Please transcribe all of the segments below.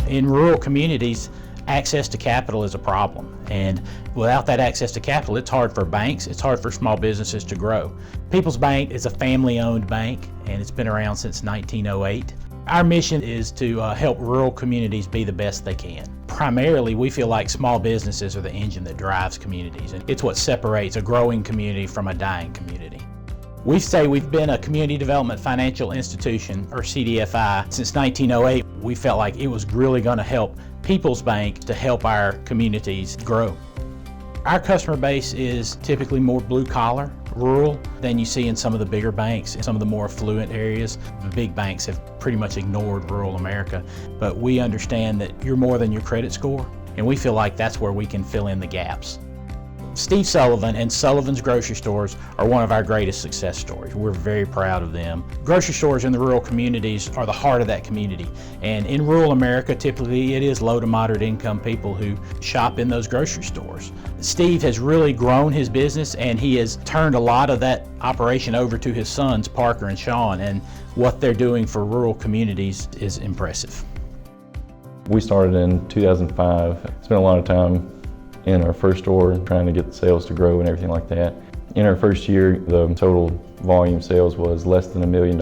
In rural communities, access to capital is a problem, and without that access to capital, it's hard for banks, it's hard for small businesses to grow. People's Bank is a family-owned bank, and it's been around since 1908. Our mission is to help rural communities be the best they can. Primarily, we feel like small businesses are the engine that drives communities, and it's what separates a growing community from a dying community. We say we've been a Community Development Financial Institution, or CDFI, since 1908. We felt like it was really going to help People's Bank to help our communities grow. Our customer base is typically more blue-collar, rural, than you see in some of the bigger banks. In some of the more affluent areas, the big banks have pretty much ignored rural America. But we understand that you're more than your credit score, and we feel like that's where we can fill in the gaps. Steve Sullivan and Sullivan's grocery stores are one of our greatest success stories. We're very proud of them. Grocery stores in the rural communities are the heart of that community. And in rural America, typically it is low to moderate income people who shop in those grocery stores. Steve has really grown his business, and he has turned a lot of that operation over to his sons, Parker and Sean, and what they're doing for rural communities is impressive. We started in 2005. Spent a lot of time in our first store, trying to get the sales to grow and everything like that. In our first year, the total volume sales was less than $1 million.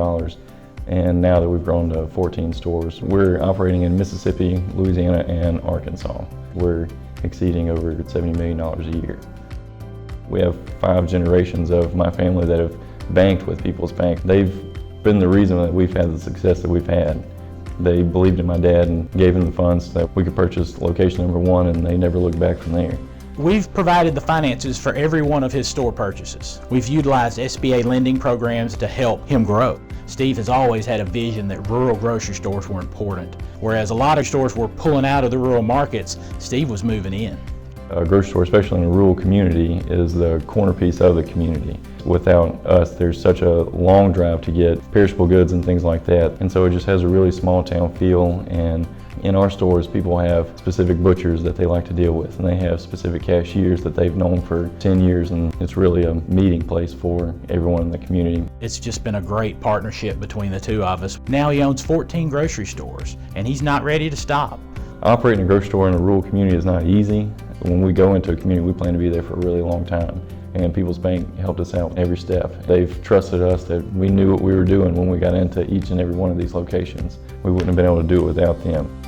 And now that we've grown to 14 stores, we're operating in Mississippi, Louisiana, and Arkansas. We're exceeding over $70 million a year. We have 5 generations of my family that have banked with People's Bank. They've been the reason that we've had the success that we've had. They believed in my dad and gave him the funds so that we could purchase location number 1, and they never looked back from there. We've provided the finances for every one of his store purchases. We've utilized SBA lending programs to help him grow. Steve has always had a vision that rural grocery stores were important. Whereas a lot of stores were pulling out of the rural markets, Steve was moving in. A grocery store, especially in a rural community, is the corner piece of the community. Without us, there's such a long drive to get perishable goods and things like that. And so it just has a really small town feel. And in our stores, people have specific butchers that they like to deal with, and they have specific cashiers that they've known for 10 years, and it's really a meeting place for everyone in the community. It's just been a great partnership between the two of us. Now he owns 14 grocery stores, and he's not ready to stop. Operating a grocery store in a rural community is not easy. When we go into a community, we plan to be there for a really long time. And People's Bank helped us out every step. They've trusted us that we knew what we were doing when we got into each and every one of these locations. We wouldn't have been able to do it without them.